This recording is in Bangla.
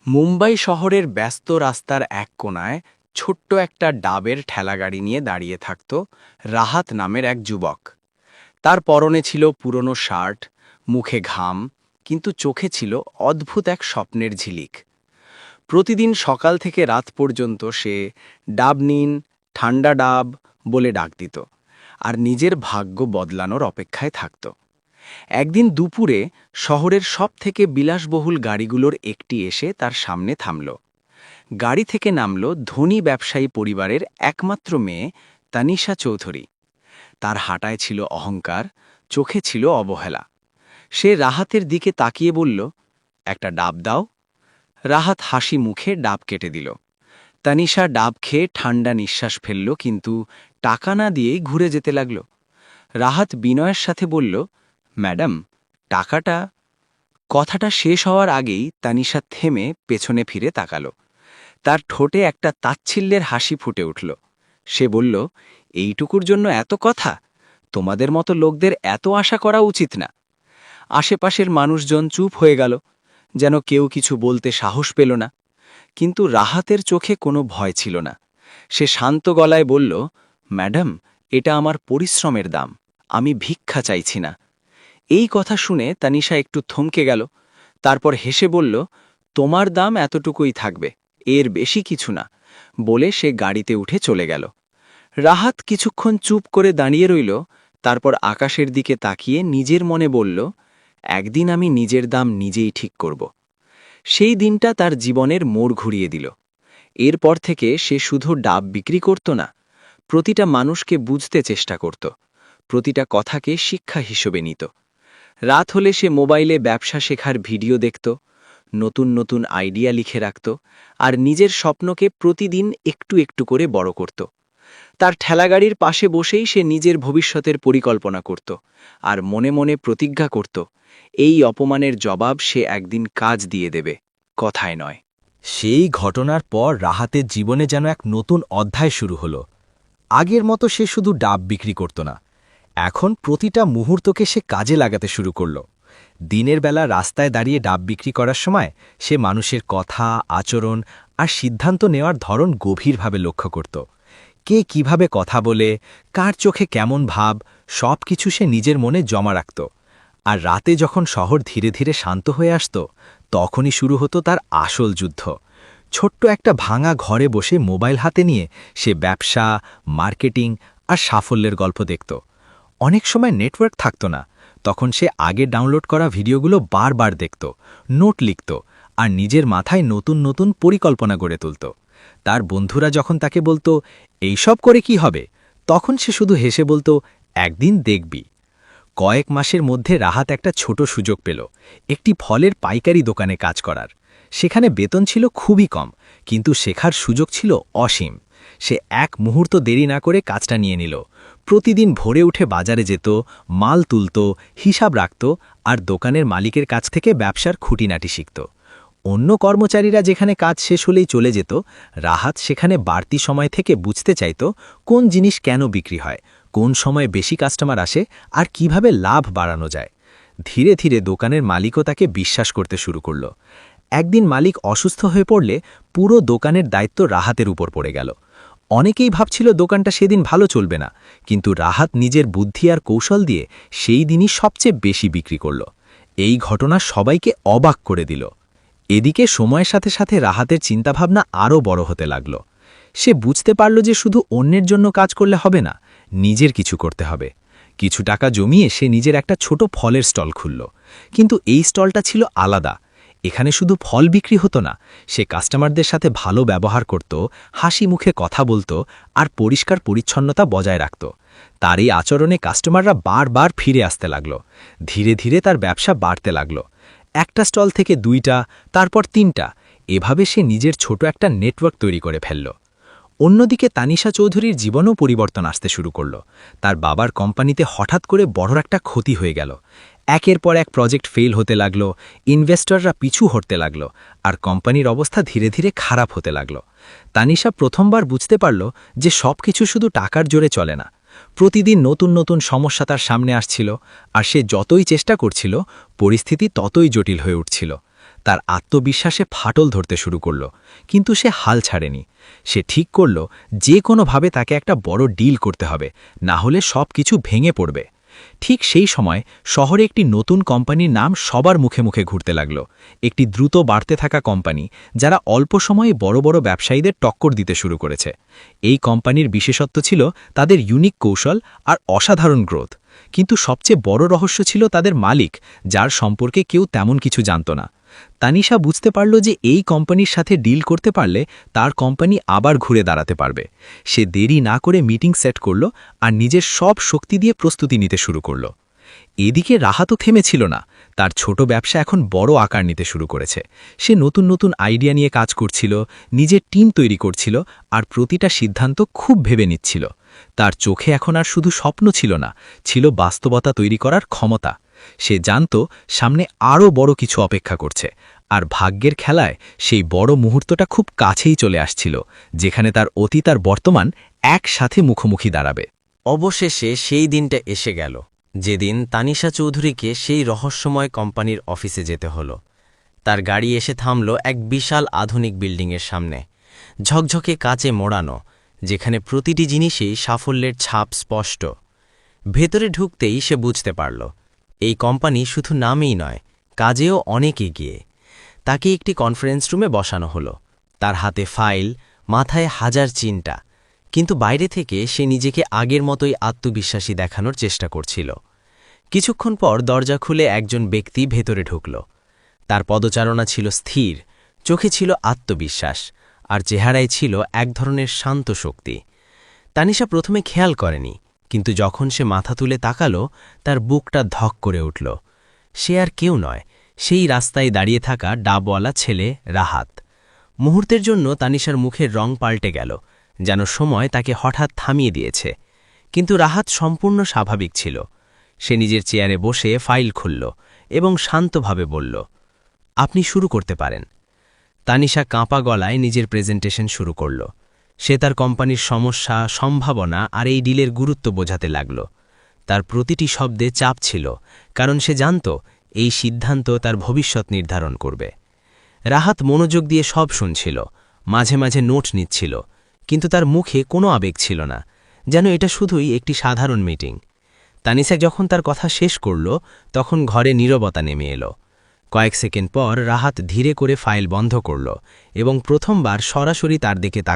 মুম্বাই শহরের ব্যস্ত রাস্তার এক কোণায় ছোট্ট একটা ডাবের ঠেলাগাড়ি নিয়ে দাঁড়িয়ে থাকত রাহাত নামের এক যুবক। তার পরনে ছিল পুরনো শার্ট, মুখে ঘাম, কিন্তু চোখে ছিল অদ্ভুত এক স্বপ্নের ঝিলিক। প্রতিদিন সকাল থেকে রাত পর্যন্ত সে ডাব নিন, ঠান্ডা ডাব বলে ডাক দিত, আর নিজের ভাগ্য বদলানোর অপেক্ষায় থাকত। একদিন দুপুরে শহরের সবথেকে বিলাসবহুল গাড়িগুলোর একটি এসে তার সামনে থামল। গাড়ি থেকে নামল ধনী ব্যবসায়ী পরিবারের একমাত্র মেয়ে তানিশা চৌধুরী। তার হাঁটায় ছিল অহংকার, চোখে ছিল অবহেলা। সে রাহাতের দিকে তাকিয়ে বলল, একটা ডাব দাও। রাহাত হাসি মুখে ডাব কেটে দিল। তানিশা ডাব খেয়ে ঠান্ডা নিঃশ্বাস ফেলল, কিন্তু টাকা না দিয়েই ঘুরে যেতে লাগল। রাহাত বিনয়ের সাথে বলল, ম্যাডাম, টাকাটা। কথাটা শেষ হওয়ার আগেই তানিশা থেমে পেছনে ফিরে তাকাল। তার ঠোঁটে একটা তাচ্ছিল্যের হাসি ফুটে উঠল। সে বলল, এইটুকুর জন্য এত কথা? তোমাদের মতো লোকদের এত আশা করা উচিত না। আশেপাশের মানুষজন চুপ হয়ে গেল, যেন কেউ কিছু বলতে সাহস পেল না। কিন্তু রাহাতের চোখে কোনো ভয় ছিল না। সে শান্ত গলায় বলল, ম্যাডাম, এটা আমার পরিশ্রমের দাম, আমি ভিক্ষা চাইছি না। এই কথা শুনে তানিশা একটু থমকে গেল, তারপর হেসে বলল, তোমার দাম এতটুকুই থাকবে, এর বেশি কিছু না, বলে সে গাড়িতে উঠে চলে গেল। রাহাত কিছুক্ষণ চুপ করে দাঁড়িয়ে রইল, তারপর আকাশের দিকে তাকিয়ে নিজের মনে বলল, একদিন আমি নিজের দাম নিজেই ঠিক করব। সেই দিনটা তার জীবনের মোড় ঘুরিয়ে দিল। এরপর থেকে সে শুধু ডাব বিক্রি করত না, প্রতিটা মানুষকে বুঝতে চেষ্টা করত, প্রতিটা কথাকে শিক্ষা হিসেবে নিত। রাত হলে সে মোবাইলে ব্যবসা শেখার ভিডিও দেখত, নতুন নতুন আইডিয়া লিখে রাখত, আর নিজের স্বপ্নকে প্রতিদিন একটু একটু করে বড় করত। তার ঠেলাগাড়ির পাশে বসেই সে নিজের ভবিষ্যতের পরিকল্পনা করত, আর মনে মনে প্রতিজ্ঞা করত, এই অপমানের জবাব সে একদিন কাজ দিয়ে দেবে, কথায় নয়। সেই ঘটনার পর রাহাতের জীবনে যেন এক নতুন অধ্যায় শুরু হলো। আগের মতো সে শুধু ডাব বিক্রি করত না, এখন প্রতিটা মুহূর্তকে সে কাজে লাগাতে শুরু করল। দিনের বেলা রাস্তায় দাঁড়িয়ে ডাব বিক্রি করার সময় সে মানুষের কথা, আচরণ আর সিদ্ধান্ত নেওয়ার ধরন গভীরভাবে লক্ষ্য করত। কে কিভাবে কথা বলে, কার চোখে কেমন ভাব, সব কিছু সে নিজের মনে জমা রাখত। আর রাতে যখন শহর ধীরে ধীরে শান্ত হয়ে আসত, তখনই শুরু হতো তার আসল যুদ্ধ। ছোট্ট একটা ভাঙা ঘরে বসে মোবাইল হাতে নিয়ে সে ব্যবসা, মার্কেটিং আর সাফল্যের গল্প দেখত। অনেক সময় নেটওয়ার্ক থাকত না, তখন সে আগে ডাউনলোড করা ভিডিওগুলো বারবার দেখত, নোট লিখত, আর নিজের মাথায় নতুন নতুন পরিকল্পনা গড়ে তুলত। তার বন্ধুরা যখন তাকে বলতো, এইসব করে কি হবে, তখন সে শুধু হেসে বলতো, একদিন দেখবি। কয়েক মাসের মধ্যে রাহাত একটা ছোট সুযোগ পেল, একটি ফলের পাইকারি দোকানে কাজ করার। সেখানে বেতন ছিল খুবই কম, কিন্তু শেখার সুযোগ ছিল অসীম। সে এক মুহূর্ত দেরি না করে কাজটা নিয়ে নিল। প্রতিদিন ভোরে উঠে বাজারে যেত, মাল তুলত, হিসাব রাখত, আর দোকানের মালিকের কাছ থেকে ব্যবসার খুঁটিনাটি শিখত। অন্য কর্মচারীরা যেখানে কাজ শেষ হলেই চলে যেত, রাহাত সেখানে বাড়তি সময় থেকে বুঝতে চাইত কোন জিনিস কেন বিক্রি হয়, কোন সময়ে বেশি কাস্টমার আসে, আর কিভাবে লাভ বাড়ানো যায়। ধীরে ধীরে দোকানের মালিকও তাকে বিশ্বাস করতে শুরু করল। একদিন মালিক অসুস্থ হয়ে পড়লে পুরো দোকানের দায়িত্ব রাহাতের উপর পড়ে গেল। অনেকেই ভাবছিল দোকানটা সেদিন ভালো চলবে না, কিন্তু রাহাত নিজের বুদ্ধি আর কৌশল দিয়ে সেই দিনই সবচেয়ে বেশি বিক্রি করল। এই ঘটনা সবাইকে অবাক করে দিল। এদিকে সময়ের সাথে সাথে রাহাতের চিন্তাভাবনা আরও বড় হতে লাগল। সে বুঝতে পারল যে শুধু অন্যের জন্য কাজ করলে হবে না, নিজের কিছু করতে হবে। কিছু টাকা জমিয়ে সে নিজের একটা ছোট ফলের স্টল খুলল। কিন্তু এই স্টলটা ছিল আলাদা। এখানে শুধু ফল বিক্রি হতো না, সে কাস্টমারদের সাথে ভালো ব্যবহার করত, হাসি মুখে কথা বলত, আর পরিষ্কার পরিচ্ছন্নতা বজায় রাখত। তার এই আচরণে কাস্টমাররা বারবার ফিরে আসতে লাগল। ধীরে ধীরে তার ব্যবসা বাড়তে লাগল। একটা স্টল থেকে 2টা, তারপর 3টা, এভাবে সে নিজের ছোট একটা নেটওয়ার্ক তৈরি করে ফেলল। অন্যদিকে তানিশা চৌধুরীর জীবনেও পরিবর্তন আসতে শুরু করল। তার বাবার কোম্পানিতে হঠাৎ করে বড় একটা ক্ষতি হয়ে গেল। একের পর এক প্রজেক্ট ফেল হতে লাগল, ইনভেস্টররা পিছু হটতে লাগল, আর কোম্পানির অবস্থা ধীরে ধীরে খারাপ হতে লাগল। তানিশা প্রথমবার বুঝতে পারল যে সবকিছু শুধু টাকার জোরে চলে না। প্রতিদিন নতুন নতুন সমস্যা তার সামনে আসছিল, আর সে যতই চেষ্টা করছিল, পরিস্থিতি ততই জটিল হয়ে উঠছিল। তার আত্মবিশ্বাসে ফাটল ধরতে শুরু করল, কিন্তু সে হাল ছাড়েনি। সে ঠিক করল যে কোনোভাবে তাকে একটা বড় ডিল করতে হবে, না হলে সব কিছু ভেঙে পড়বে। ঠিক সেই সময় শহরে একটি নতুন কোম্পানির নাম সবার মুখে মুখে ঘুরতে লাগল, একটি দ্রুত বাড়তে থাকা কোম্পানি যারা অল্প সময়ে বড় বড় ব্যবসায়ীদের টক্কর দিতে শুরু করেছে। এই কোম্পানির বিশেষত্ব ছিল তাদের ইউনিক কৌশল আর অসাধারণ গ্রোথ, কিন্তু সবচেয়ে বড় রহস্য ছিল তাদের মালিক, যার সম্পর্কে কেউ তেমন কিছু জানত না। তানিশা বুঝতে পারল যে এই কোম্পানির সাথে ডিল করতে পারলে তার কোম্পানি আবার ঘুরে দাঁড়াতে পারবে। সে দেরি না করে মিটিং সেট করল আর নিজের সব শক্তি দিয়ে প্রস্তুতি নিতে শুরু করল। এদিকে রাহাতও থেমেছিল না, তার ছোট ব্যবসা এখন বড় আকার নিতে শুরু করেছে। সে নতুন নতুন আইডিয়া নিয়ে কাজ করছিল, নিজের টিম তৈরি করছিল আর প্রতিটা সিদ্ধান্ত খুব ভেবে নিচ্ছিল। তার চোখে এখন আর শুধু স্বপ্ন ছিল না, ছিল বাস্তবতা তৈরি করার ক্ষমতা। সে জানত সামনে আরও বড় কিছু অপেক্ষা করছে, আর ভাগ্যের খেলায় সেই বড় মুহূর্তটা খুব কাছেই চলে আসছিল, যেখানে তার অতীত আর বর্তমান একসাথে মুখোমুখি দাঁড়াবে। অবশেষে সেই দিনটা এসে গেল, যেদিন তানিশা চৌধুরীকে সেই রহস্যময় কোম্পানির অফিসে যেতে হলো। তার গাড়ি এসে থামল এক বিশাল আধুনিক বিল্ডিংয়ের সামনে, ঝকঝকে কাচে মোড়ানো, যেখানে প্রতিটি জিনিসেই সাফল্যের ছাপ স্পষ্ট। ভেতরে ঢুকতেই সে বুঝতে পারল এই কোম্পানি শুধু নামেই নয়, কাজেও অনেক এগিয়ে। তাকে একটি কনফারেন্স রুমে বসানো হলো, তার হাতে ফাইল, মাথায় হাজার চিন্তা, কিন্তু বাইরে থেকে সে নিজেকে আগের মতোই আত্মবিশ্বাসী দেখানোর চেষ্টা করছিল। কিছুক্ষণ পর দরজা খুলে একজন ব্যক্তি ভেতরে ঢুকল। তার পদচারণা ছিল স্থির, চোখে ছিল আত্মবিশ্বাস, আর চেহারায় ছিল এক ধরনের শান্ত শক্তি। তানিশা প্রথমে খেয়াল করেনি, কিন্তু যখন সে মাথা তুলে তাকালো, তার বুকটা ধক করে উঠল। সে আর কেউ নয়, সেই রাস্তায় দাঁড়িয়ে থাকা ডাবওয়ালা ছেলে রাহাত। মুহূর্তের জন্য তানিশার মুখের রং পাল্টে গেল, যেন সময় তাকে হঠাৎ থামিয়ে দিয়েছে। কিন্তু রাহাত সম্পূর্ণ স্বাভাবিক ছিল। সে নিজের চেয়ারে বসে ফাইল খুলল এবং শান্তভাবে বলল, আপনি শুরু করতে পারেন। তানিশা কাঁপা গলায় নিজের প্রেজেন্টেশন শুরু করল। সে তার কোম্পানির সমস্যা, সম্ভাবনা আর এই ডিলের গুরুত্ব বোঝাতে লাগল। তার প্রতিটি শব্দে চাপ ছিল, কারণ সে জানত এই সিদ্ধান্ত তার ভবিষ্যৎ নির্ধারণ করবে। রাহাত মনোযোগ দিয়ে সব শুনছিল, মাঝে মাঝে নোট নিচ্ছিল, কিন্তু তার মুখে কোনো আবেগ ছিল না, যেন এটা শুধুই একটি সাধারণ মিটিং। তানিশা যখন তার কথা শেষ করল, তখন ঘরে নীরবতা নেমে এলো। কয়েক সেকেন্ড পর রাহাত ধীরে করে ফাইল বন্ধ করল এবং প্রথমবার সরাসরি তার দিকে